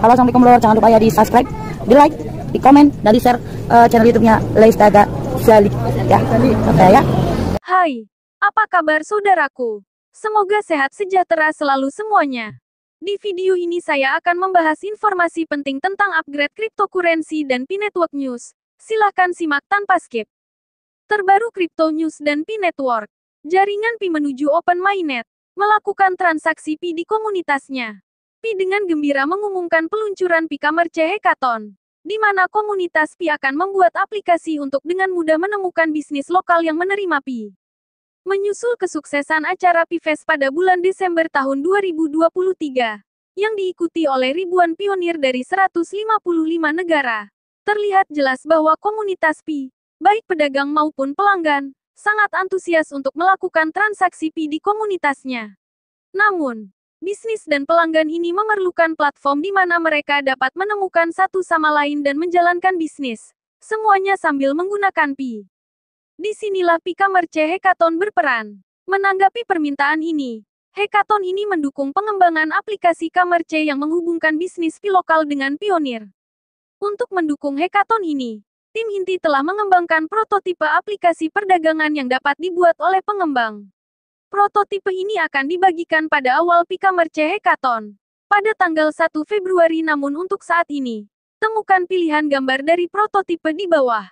Halo, assalamualaikum lor. Jangan lupa ya di subscribe, di like, di komen, dan di share channel YouTube-nya Leistaga Salik ya. Oke ya. Hai, apa kabar saudaraku? Semoga sehat sejahtera selalu semuanya. Di video ini saya akan membahas informasi penting tentang upgrade cryptocurrency dan Pi Network News. Silahkan simak tanpa skip. Terbaru Crypto News dan Pi Network. Jaringan Pi menuju Open Mainnet, melakukan transaksi Pi di komunitasnya. Pi dengan gembira mengumumkan peluncuran Pi Commerce Hackathon, di mana komunitas Pi akan membuat aplikasi untuk dengan mudah menemukan bisnis lokal yang menerima Pi. Menyusul kesuksesan acara Pi Fest pada bulan Desember tahun 2023, yang diikuti oleh ribuan pionir dari 155 negara, terlihat jelas bahwa komunitas Pi, baik pedagang maupun pelanggan, sangat antusias untuk melakukan transaksi Pi di komunitasnya. Namun, bisnis dan pelanggan ini memerlukan platform di mana mereka dapat menemukan satu sama lain dan menjalankan bisnis, semuanya sambil menggunakan Pi. Disinilah Pi Commerce Hackathon berperan. Menanggapi permintaan ini, hackathon ini mendukung pengembangan aplikasi Commerce yang menghubungkan bisnis Pi lokal dengan pionir. Untuk mendukung hackathon ini, tim inti telah mengembangkan prototipe aplikasi perdagangan yang dapat dibuat oleh pengembang. Prototipe ini akan dibagikan pada awal Pi Commerce Hackathon, pada tanggal 1 Februari namun untuk saat ini, temukan pilihan gambar dari prototipe di bawah.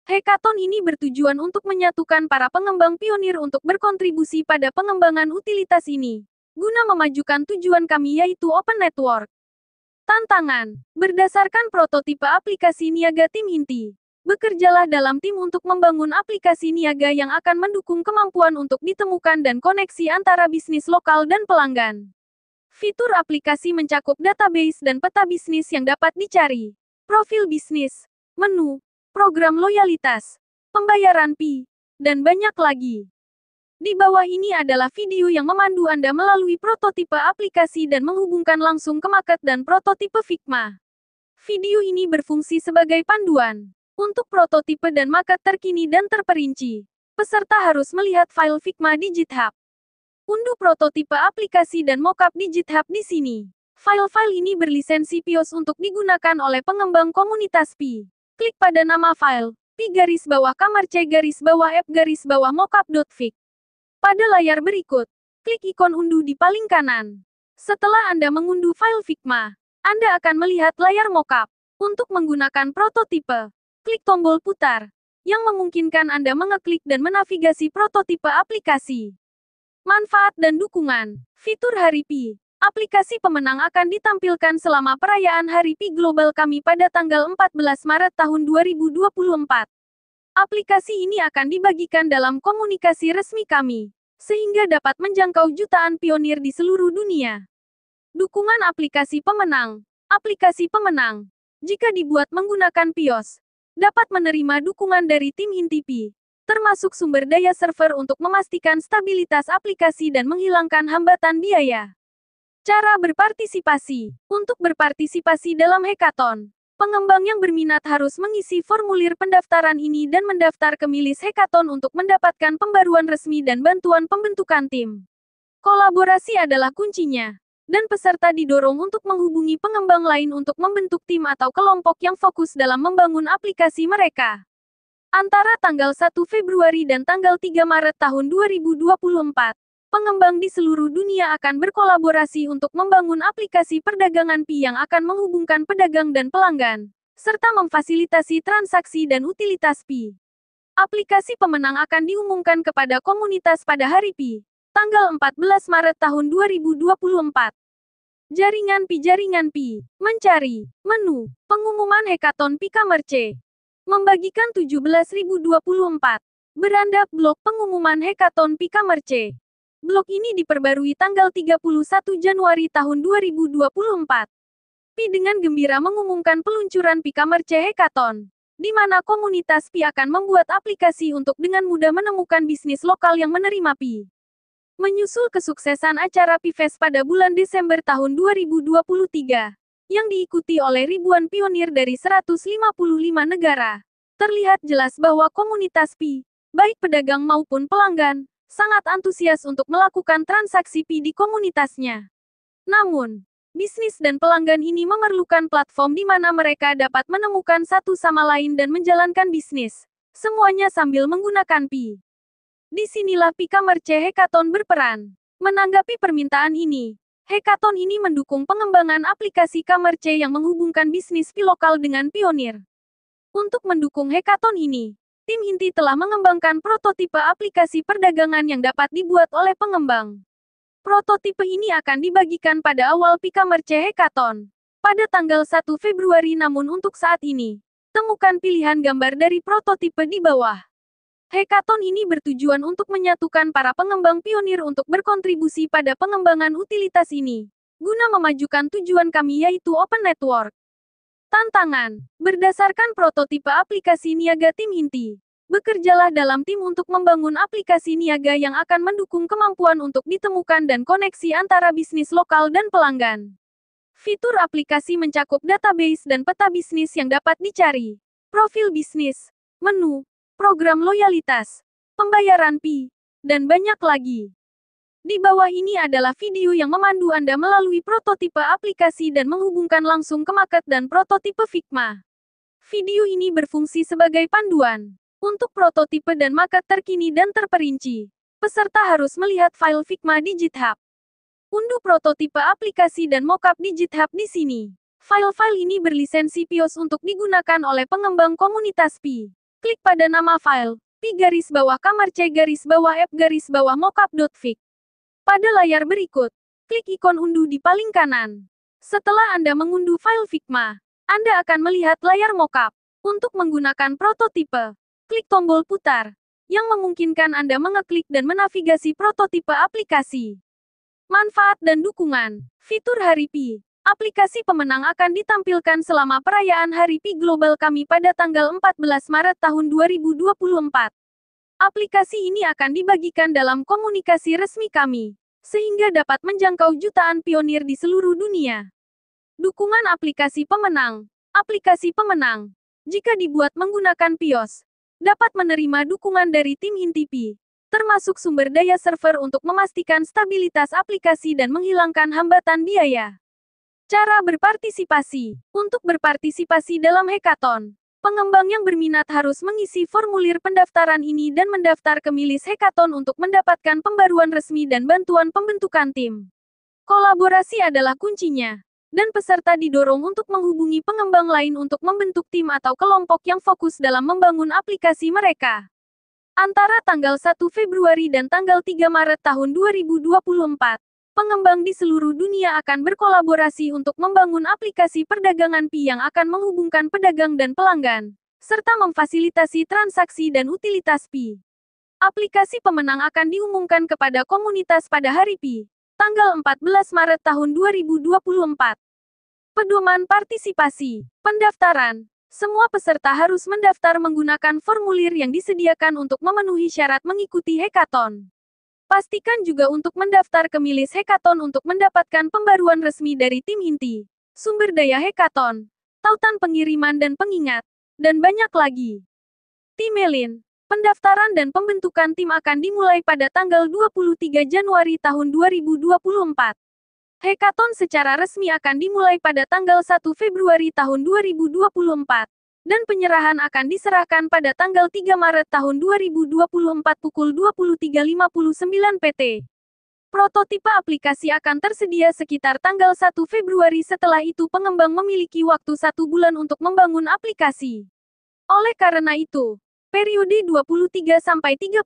Hackathon ini bertujuan untuk menyatukan para pengembang pionir untuk berkontribusi pada pengembangan utilitas ini, guna memajukan tujuan kami yaitu Open Network. Tantangan, berdasarkan prototipe aplikasi niaga tim inti. Bekerjalah dalam tim untuk membangun aplikasi niaga yang akan mendukung kemampuan untuk ditemukan dan koneksi antara bisnis lokal dan pelanggan. Fitur aplikasi mencakup database dan peta bisnis yang dapat dicari, profil bisnis, menu, program loyalitas, pembayaran Pi, dan banyak lagi. Di bawah ini adalah video yang memandu Anda melalui prototipe aplikasi dan menghubungkan langsung ke market dan prototipe Figma. Video ini berfungsi sebagai panduan untuk prototipe dan market terkini dan terperinci. Peserta harus melihat file Figma di GitHub. Unduh prototipe aplikasi dan mockup di GitHub di sini. File-file ini berlisensi Pios untuk digunakan oleh pengembang komunitas Pi. Klik pada nama file, pi-app-mockup.fig. Pada layar berikut, klik ikon unduh di paling kanan. Setelah Anda mengunduh file Figma, Anda akan melihat layar mockup. Untuk menggunakan prototipe, klik tombol putar, yang memungkinkan Anda mengeklik dan menavigasi prototipe aplikasi. Manfaat dan dukungan, fitur Hari Pi. Aplikasi pemenang akan ditampilkan selama perayaan Hari Pi Global kami pada tanggal 14 Maret tahun 2024. Aplikasi ini akan dibagikan dalam komunikasi resmi kami, sehingga dapat menjangkau jutaan pionir di seluruh dunia. Dukungan aplikasi pemenang. Aplikasi pemenang, jika dibuat menggunakan Pios, dapat menerima dukungan dari tim inti Pi, termasuk sumber daya server untuk memastikan stabilitas aplikasi dan menghilangkan hambatan biaya. Cara berpartisipasi. Untuk berpartisipasi dalam hackathon, pengembang yang berminat harus mengisi formulir pendaftaran ini dan mendaftar ke Milis Hackathon untuk mendapatkan pembaruan resmi dan bantuan pembentukan tim. Kolaborasi adalah kuncinya, dan peserta didorong untuk menghubungi pengembang lain untuk membentuk tim atau kelompok yang fokus dalam membangun aplikasi mereka. Antara tanggal 1 Februari dan tanggal 3 Maret tahun 2024, pengembang di seluruh dunia akan berkolaborasi untuk membangun aplikasi perdagangan Pi yang akan menghubungkan pedagang dan pelanggan, serta memfasilitasi transaksi dan utilitas Pi. Aplikasi pemenang akan diumumkan kepada komunitas pada hari Pi, tanggal 14 Maret tahun 2024. Jaringan Pi, mencari, menu, pengumuman hackathon Pi Commerce. Membagikan 17.024. Beranda blog pengumuman hackathon Pi Commerce. Blog ini diperbarui tanggal 31 Januari tahun 2024. Pi dengan gembira mengumumkan peluncuran Pi Commerce Hackathon, di mana komunitas Pi akan membuat aplikasi untuk dengan mudah menemukan bisnis lokal yang menerima Pi. Menyusul kesuksesan acara Pi Fest pada bulan Desember tahun 2023, yang diikuti oleh ribuan pionir dari 155 negara, terlihat jelas bahwa komunitas Pi, baik pedagang maupun pelanggan, sangat antusias untuk melakukan transaksi Pi di komunitasnya. Namun, Bisnis dan pelanggan ini memerlukan platform di mana mereka dapat menemukan satu sama lain dan menjalankan bisnis. Semuanya sambil menggunakan Pi. Disinilah Pi-Commerce Hackathon berperan. Menanggapi permintaan ini, hackathon ini mendukung pengembangan aplikasi commerce yang menghubungkan bisnis Pi lokal dengan pionir. Untuk mendukung hackathon ini, tim inti telah mengembangkan prototipe aplikasi perdagangan yang dapat dibuat oleh pengembang. Prototipe ini akan dibagikan pada awal Pi-Commerce Hackathon pada tanggal 1 Februari, namun untuk saat ini, temukan pilihan gambar dari prototipe di bawah. Hackathon ini bertujuan untuk menyatukan para pengembang pionir untuk berkontribusi pada pengembangan utilitas ini, guna memajukan tujuan kami yaitu Open Network. Tantangan: berdasarkan prototipe aplikasi niaga tim inti, bekerjalah dalam tim untuk membangun aplikasi niaga yang akan mendukung kemampuan untuk ditemukan dan koneksi antara bisnis lokal dan pelanggan. Fitur aplikasi mencakup database dan peta bisnis yang dapat dicari, profil bisnis, menu, program loyalitas, pembayaran Pi, dan banyak lagi. Di bawah ini adalah video yang memandu Anda melalui prototipe aplikasi dan menghubungkan langsung ke market dan prototipe Figma. Video ini berfungsi sebagai panduan untuk prototipe dan market terkini dan terperinci. Peserta harus melihat file Figma di GitHub. Unduh prototipe aplikasi dan mockup di GitHub di sini. File-file ini berlisensi Pios untuk digunakan oleh pengembang komunitas Pi. Klik pada nama file, pi-app-mockup.fig. Pada layar berikut, klik ikon unduh di paling kanan. Setelah Anda mengunduh file Figma, Anda akan melihat layar mockup. Untuk menggunakan prototipe, klik tombol putar, yang memungkinkan Anda mengeklik dan menavigasi prototipe aplikasi. Manfaat dan dukungan. Fitur Hari Pi. Aplikasi pemenang akan ditampilkan selama perayaan Hari Pi Global kami pada tanggal 14 Maret tahun 2024. Aplikasi ini akan dibagikan dalam komunikasi resmi kami, sehingga dapat menjangkau jutaan pionir di seluruh dunia. Dukungan aplikasi pemenang. Aplikasi pemenang, jika dibuat menggunakan Pios, dapat menerima dukungan dari tim inti Pi, termasuk sumber daya server untuk memastikan stabilitas aplikasi dan menghilangkan hambatan biaya. Cara berpartisipasi. Untuk berpartisipasi dalam hackathon, pengembang yang berminat harus mengisi formulir pendaftaran ini dan mendaftar ke milis hackathon untuk mendapatkan pembaruan resmi dan bantuan pembentukan tim. Kolaborasi adalah kuncinya, dan peserta didorong untuk menghubungi pengembang lain untuk membentuk tim atau kelompok yang fokus dalam membangun aplikasi mereka. Antara tanggal 1 Februari dan tanggal 3 Maret tahun 2024, pengembang di seluruh dunia akan berkolaborasi untuk membangun aplikasi perdagangan Pi yang akan menghubungkan pedagang dan pelanggan, serta memfasilitasi transaksi dan utilitas Pi. Aplikasi pemenang akan diumumkan kepada komunitas pada Hari Pi, tanggal 14 Maret tahun 2024. Pedoman partisipasi. Pendaftaran. Semua peserta harus mendaftar menggunakan formulir yang disediakan untuk memenuhi syarat mengikuti hackathon. Pastikan juga untuk mendaftar ke milis hackathon untuk mendapatkan pembaruan resmi dari tim inti, sumber daya hackathon, tautan pengiriman dan pengingat, dan banyak lagi. Timelin. Pendaftaran dan pembentukan tim akan dimulai pada tanggal 23 Januari tahun 2024. Hackathon secara resmi akan dimulai pada tanggal 1 Februari tahun 2024. Dan penyerahan akan diserahkan pada tanggal 3 Maret tahun 2024 pukul 23.59 PT. Prototipe aplikasi akan tersedia sekitar tanggal 1 Februari. Setelah itu pengembang memiliki waktu 1 bulan untuk membangun aplikasi. Oleh karena itu, periode 23-31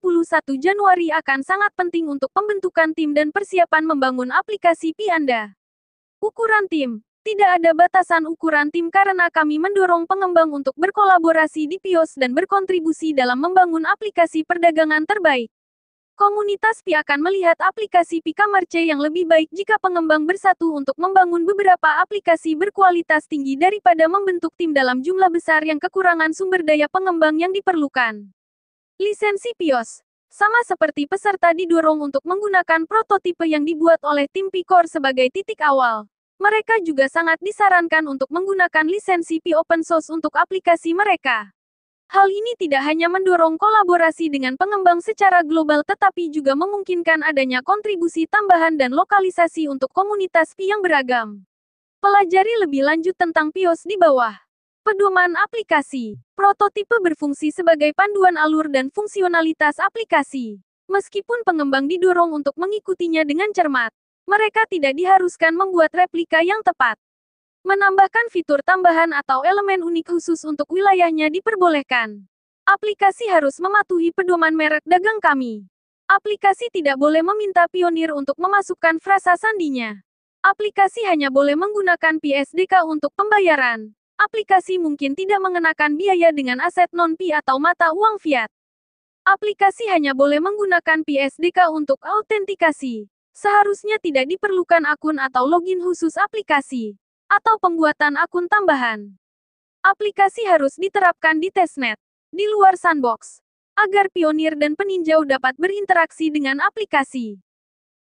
Januari akan sangat penting untuk pembentukan tim dan persiapan membangun aplikasi Pi Anda. Ukuran tim. Tidak ada batasan ukuran tim karena kami mendorong pengembang untuk berkolaborasi di Pios dan berkontribusi dalam membangun aplikasi perdagangan terbaik. Komunitas Pi akan melihat aplikasi Pi-Commerce yang lebih baik jika pengembang bersatu untuk membangun beberapa aplikasi berkualitas tinggi daripada membentuk tim dalam jumlah besar yang kekurangan sumber daya pengembang yang diperlukan. Lisensi Pios. Sama seperti peserta didorong untuk menggunakan prototipe yang dibuat oleh tim Pi Core sebagai titik awal. Mereka juga sangat disarankan untuk menggunakan lisensi Pi open source untuk aplikasi mereka. Hal ini tidak hanya mendorong kolaborasi dengan pengembang secara global tetapi juga memungkinkan adanya kontribusi tambahan dan lokalisasi untuk komunitas Pi yang beragam. Pelajari lebih lanjut tentang Pios di bawah. Pedoman aplikasi. Prototipe berfungsi sebagai panduan alur dan fungsionalitas aplikasi. Meskipun pengembang didorong untuk mengikutinya dengan cermat, mereka tidak diharuskan membuat replika yang tepat. Menambahkan fitur tambahan atau elemen unik khusus untuk wilayahnya diperbolehkan. Aplikasi harus mematuhi pedoman merek dagang kami. Aplikasi tidak boleh meminta Pionir untuk memasukkan frasa sandinya. Aplikasi hanya boleh menggunakan PSDK untuk pembayaran. Aplikasi mungkin tidak mengenakan biaya dengan aset non-Pi atau mata uang fiat. Aplikasi hanya boleh menggunakan PSDK untuk autentikasi. Seharusnya tidak diperlukan akun atau login khusus aplikasi, atau pembuatan akun tambahan. Aplikasi harus diterapkan di testnet, di luar sandbox, agar Pionir dan peninjau dapat berinteraksi dengan aplikasi.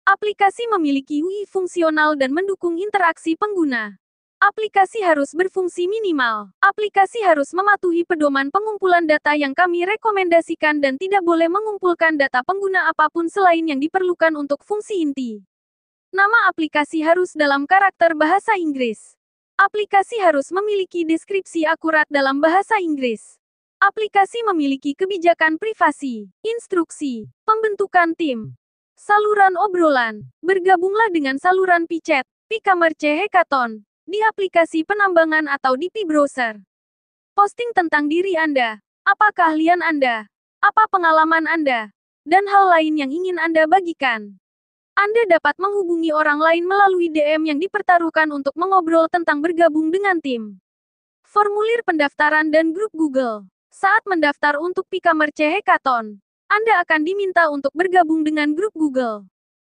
Aplikasi memiliki UI fungsional dan mendukung interaksi pengguna. Aplikasi harus berfungsi minimal. Aplikasi harus mematuhi pedoman pengumpulan data yang kami rekomendasikan dan tidak boleh mengumpulkan data pengguna apapun selain yang diperlukan untuk fungsi inti. Nama aplikasi harus dalam karakter bahasa Inggris. Aplikasi harus memiliki deskripsi akurat dalam bahasa Inggris. Aplikasi memiliki kebijakan privasi, instruksi, pembentukan tim, saluran obrolan. Bergabunglah dengan saluran Pi-chat, Pi-Commerce Hackathon, di aplikasi penambangan atau di Pi Browser. Posting tentang diri Anda, apa keahlian Anda, apa pengalaman Anda, dan hal lain yang ingin Anda bagikan. Anda dapat menghubungi orang lain melalui DM yang dipertaruhkan untuk mengobrol tentang bergabung dengan tim. Formulir pendaftaran dan grup Google. Saat mendaftar untuk Pi-Commerce Hackathon, Anda akan diminta untuk bergabung dengan grup Google.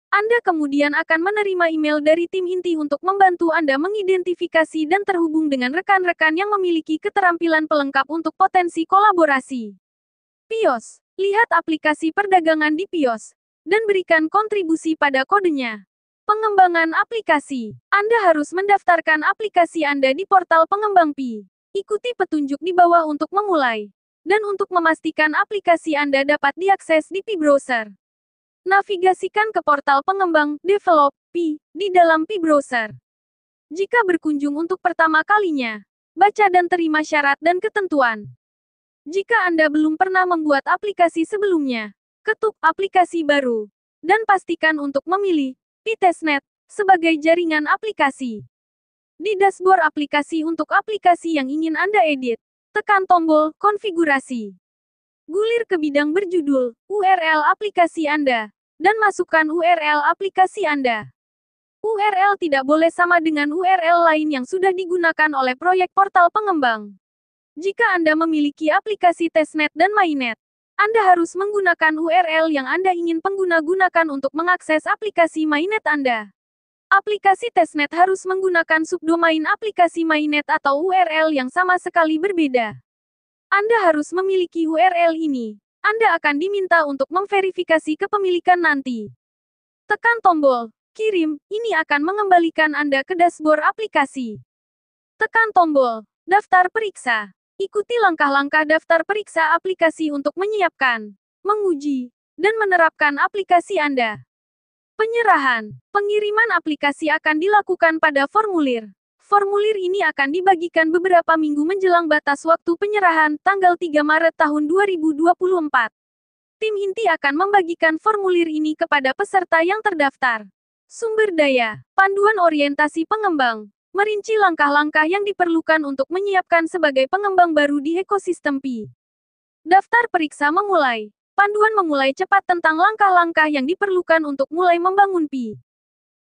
Anda kemudian akan menerima email dari tim inti untuk membantu Anda mengidentifikasi dan terhubung dengan rekan-rekan yang memiliki keterampilan pelengkap untuk potensi kolaborasi. Pios. Lihat aplikasi perdagangan di Pios, dan berikan kontribusi pada kodenya. Pengembangan aplikasi. Anda harus mendaftarkan aplikasi Anda di portal pengembang Pi. Ikuti petunjuk di bawah untuk memulai. Dan untuk memastikan aplikasi Anda dapat diakses di Pi Browser, navigasikan ke portal pengembang Develop Pi di dalam Pi Browser. Jika berkunjung untuk pertama kalinya, baca dan terima syarat dan ketentuan. Jika Anda belum pernah membuat aplikasi sebelumnya, ketuk aplikasi baru, dan pastikan untuk memilih Pi Testnet sebagai jaringan aplikasi. Di dashboard aplikasi untuk aplikasi yang ingin Anda edit, tekan tombol konfigurasi. Gulir ke bidang berjudul URL aplikasi Anda, dan masukkan URL aplikasi Anda. URL tidak boleh sama dengan URL lain yang sudah digunakan oleh proyek portal pengembang. Jika Anda memiliki aplikasi testnet dan mainnet, Anda harus menggunakan URL yang Anda ingin pengguna gunakan untuk mengakses aplikasi mainnet Anda. Aplikasi testnet harus menggunakan subdomain aplikasi mainnet atau URL yang sama sekali berbeda. Anda harus memiliki URL ini. Anda akan diminta untuk memverifikasi kepemilikan nanti. Tekan tombol kirim, ini akan mengembalikan Anda ke dashboard aplikasi. Tekan tombol daftar periksa. Ikuti langkah-langkah daftar periksa aplikasi untuk menyiapkan, menguji, dan menerapkan aplikasi Anda. Penyerahan. Pengiriman aplikasi akan dilakukan pada formulir. Formulir ini akan dibagikan beberapa minggu menjelang batas waktu penyerahan, tanggal 3 Maret tahun 2024. Tim inti akan membagikan formulir ini kepada peserta yang terdaftar. Sumber daya. Panduan orientasi pengembang. Merinci langkah-langkah yang diperlukan untuk menyiapkan sebagai pengembang baru di ekosistem Pi. Daftar periksa memulai. Panduan memulai cepat tentang langkah-langkah yang diperlukan untuk mulai membangun Pi.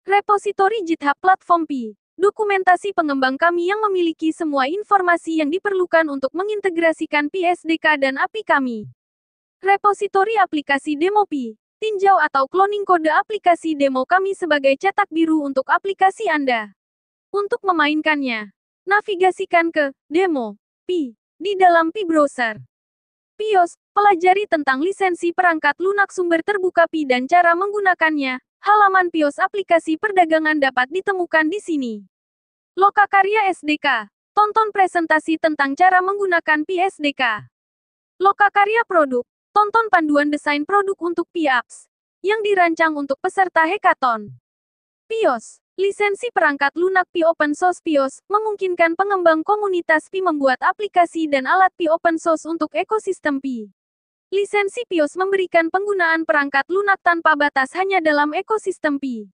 Repositori GitHub platform Pi. Dokumentasi pengembang kami yang memiliki semua informasi yang diperlukan untuk mengintegrasikan Pi SDK dan API kami. Repositori aplikasi demo Pi. Tinjau atau cloning kode aplikasi demo kami sebagai cetak biru untuk aplikasi Anda. Untuk memainkannya, navigasikan ke demo Pi di dalam Pi Browser. Pios. Pelajari tentang lisensi perangkat lunak sumber terbuka Pi dan cara menggunakannya. Halaman Pios aplikasi perdagangan dapat ditemukan di sini. Lokakarya SDK. Tonton presentasi tentang cara menggunakan Pi SDK. Lokakarya produk. Tonton panduan desain produk untuk Pi Apps yang dirancang untuk peserta hackathon. PIOS. Lisensi perangkat lunak Pi Open Source PIOS memungkinkan pengembang komunitas Pi membuat aplikasi dan alat Pi open source untuk ekosistem Pi. Lisensi PIOS memberikan penggunaan perangkat lunak tanpa batas hanya dalam ekosistem Pi.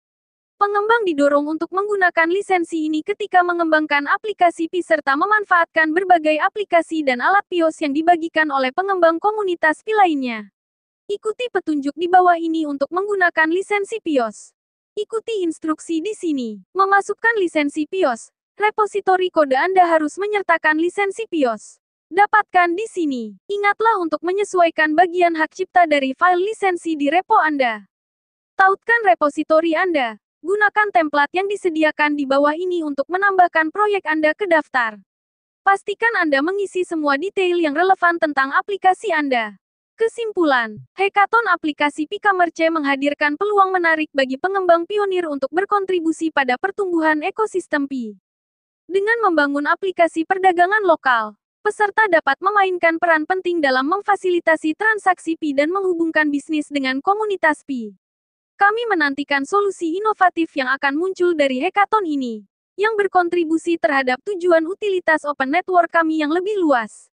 Pengembang didorong untuk menggunakan lisensi ini ketika mengembangkan aplikasi Pi serta memanfaatkan berbagai aplikasi dan alat PIOS yang dibagikan oleh pengembang komunitas Pi lainnya. Ikuti petunjuk di bawah ini untuk menggunakan lisensi PIOS. Ikuti instruksi di sini. Memasukkan lisensi PIOS. Repositori kode Anda harus menyertakan lisensi PIOS. Dapatkan di sini. Ingatlah untuk menyesuaikan bagian hak cipta dari file lisensi di repo Anda. Tautkan repositori Anda. Gunakan template yang disediakan di bawah ini untuk menambahkan proyek Anda ke daftar. Pastikan Anda mengisi semua detail yang relevan tentang aplikasi Anda. Kesimpulan, Hackathon aplikasi Pikamerce menghadirkan peluang menarik bagi pengembang pionir untuk berkontribusi pada pertumbuhan ekosistem Pi. Dengan membangun aplikasi perdagangan lokal, peserta dapat memainkan peran penting dalam memfasilitasi transaksi Pi dan menghubungkan bisnis dengan komunitas Pi. Kami menantikan solusi inovatif yang akan muncul dari hackathon ini, yang berkontribusi terhadap tujuan utilitas open network kami yang lebih luas.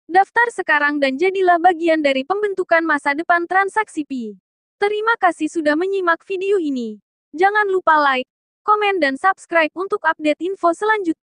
Daftar sekarang dan jadilah bagian dari pembentukan masa depan transaksi Pi. Terima kasih sudah menyimak video ini. Jangan lupa like, komen dan subscribe untuk update info selanjutnya.